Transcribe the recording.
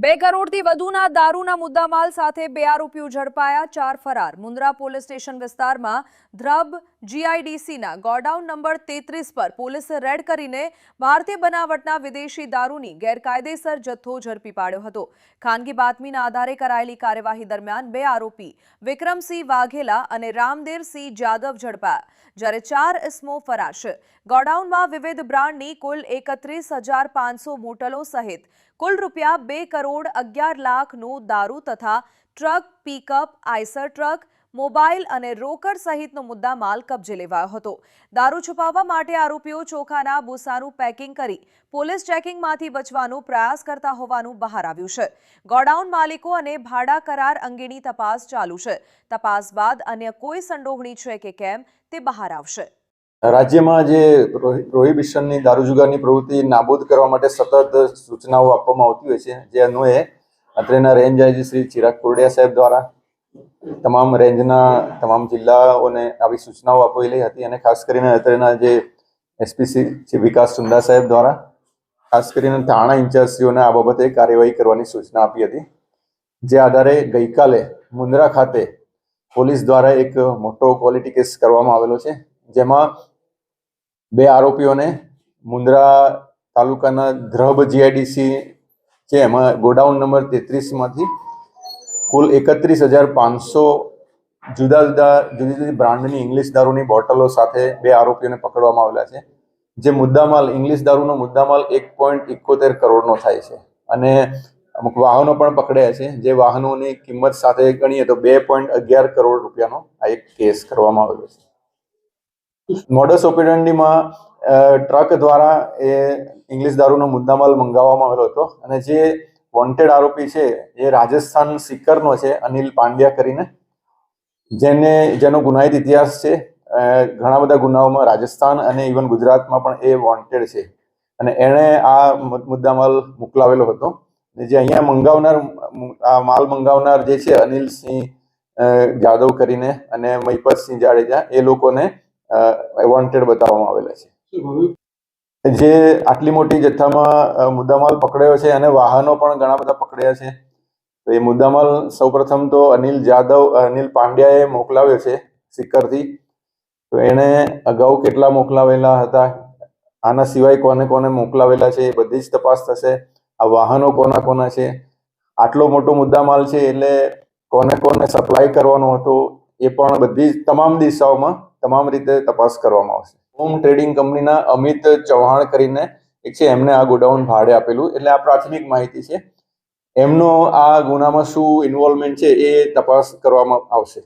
2 કરોડથી વધુના દારૂના મુદ્દામાલ સાથે 2 આરોપીઓ ઝડપાયા, 4 ફરાર. મુન્દ્રા પોલીસ સ્ટેશન વિસ્તારમાં ધ્રબ જીઆઈડીસીના ગોડાઉન નંબર 33 પર પોલીસે રેડ કરીને ભારતીય બનાવટના વિદેશી દારૂની ગેરકાયદેસર જથ્થો ઝડપી પાડ્યો હતો. ખાનગી બાતમીના આધારે કરાયેલી કાર્યવાહી દરમિયાન 2 આરોપી વિક્રમસિંહ વાઘેલા અને રામદેવસિંહ જાદવ ઝડપાયા, જ્યારે 4 ઇસમો ફરાર છે. ગોડાઉનમાં વિવિધ બ્રાન્ડની કુલ 31,500 બોટલો સહિત કુલ રૂપિયા 2 કરોડ 11 લાખનું દારૂ તથા truck, pickup, Eicher truck, mobile અને રોકડ સહિતનો મુદ્દામાલ કબજે લેવાયો હતો. દારૂ છુપાવવા માટે આરોપીઓ ચોખાના ભૂસાનું પેકિંગ કરી પોલીસ ચેકિંગમાંથી બચવાનો પ્રયાસ કરતા હોવાનું બહાર આવ્યું છે. ગોડાઉન માલિકો અને ભાડા કરાર અંગેની તપાસ ચાલુ છે. તપાસ બાદ અન્ય કોઈ સંડોવણી છે કે કેમ તે બહાર આવશે. રાજ્યમાં જે પ્રોહિબિશનની દારૂ જુગારની પ્રવૃત્તિ નાબૂદ કરવા માટે સતત સૂચનાઓ આપવામાં આવતી હોય છે, જે અન્વયે અત્રેના રેન્જ આઈજી શ્રી ચિરાગ કોરડિયા સાહેબ દ્વારા તમામ રેન્જના તમામ જિલ્લાઓને આવી સૂચનાઓ આપેલી હતી અને ખાસ કરીને અત્રેના જે એસપી શ્રી વિકાસ સુંદા સાહેબ દ્વારા ખાસ કરીને થાણા ઇન્ચાર્જશ્રીઓને આ બાબતે કાર્યવાહી કરવાની સૂચના આપી હતી. જે આધારે ગઈકાલે મુન્દ્રા ખાતે પોલીસ દ્વારા એક મોટો ક્વોલિટી કેસ કરવામાં આવેલો છે, જેમાં 2 આરોપીઓને મુન્દ્રા તાલુકાના ધ્રબ જીઆઈડીસી છે એમાં ગોડાઉન નંબર 33 માંથી કુલ 31,500 જુદી બ્રાન્ડની ઇંગ્લિશ દારૂની બોટલો સાથે 2 આરોપીઓને પકડવામાં આવેલા છે. જે મુદ્દામાલ ઇંગ્લિશ દારૂનો મુદ્દામાલ 1.71 કરોડનો થાય છે અને અમુક વાહનો પણ પકડ્યા છે, જે વાહનોની કિંમત સાથે ગણીએ તો 2.11 કરોડ રૂપિયાનો આ એક કેસ કરવામાં આવેલો છે. મોડસ ઓપરેન્ડીમાં ટ્રક દ્વારા એ ઇંગ્લિશ દારૂનો મુદ્દામાલ મંગાવવામાં આવેલો હતો અને જે વોન્ટેડ આરોપી છે એ રાજસ્થાન સિકરનો છે, અનિલ પાંડ્યા કરીને, જેનો ગુનાહિત ઇતિહાસ છે. ઘણા બધા ગુનાઓમાં રાજસ્થાન અને ઇવન ગુજરાતમાં પણ એ વોન્ટેડ છે અને એણે આ મુદ્દામાલ મોકલાવેલો હતો. જે અહીંયા મંગાવનાર માલ મંગાવનાર જે છે અનિલસિંહ જાદવ કરીને અને મહિપતસિંહ જાડેજા, એ લોકોને વોન્ટેડ બતાવવામાં આવેલા છે. જે આટલી મોટી જથ્થામાં મુદ્દામાલ પકડાયો છે અને વાહનો પણ ઘણા બધા પકડ્યા છે. તો એ મુદ્દામાલ સૌપ્રથમ તો અનિલ પાંડ્યાએ મોકલાવ્યો છે સિક્કરથી. તો એણે અગાઉ કેટલા મોકલાવેલા હતા, આના સિવાય કોને કોને મોકલાવેલા છે, એ બધી જ તપાસ થશે. આ વાહનો કોના કોના છે, આટલો મોટો મુદ્દામાલ છે એટલે કોને કોને સપ્લાય કરવાનો હતો, એ પણ બધી જ તમામ દિશાઓમાં તમામ રીતે તપાસ કરવામાં આવશે. હોમ ટ્રેડિંગ કંપનીના અમિત ચૌહાણ કરીને એક છે, એમને આ ગોડાઉન ભાડે આપેલું, એટલે આ પ્રાથમિક માહિતી છે. એમનો આ ગુનામાં શું ઇન્વોલ્વમેન્ટ છે એ તપાસ કરવામાં આવશે.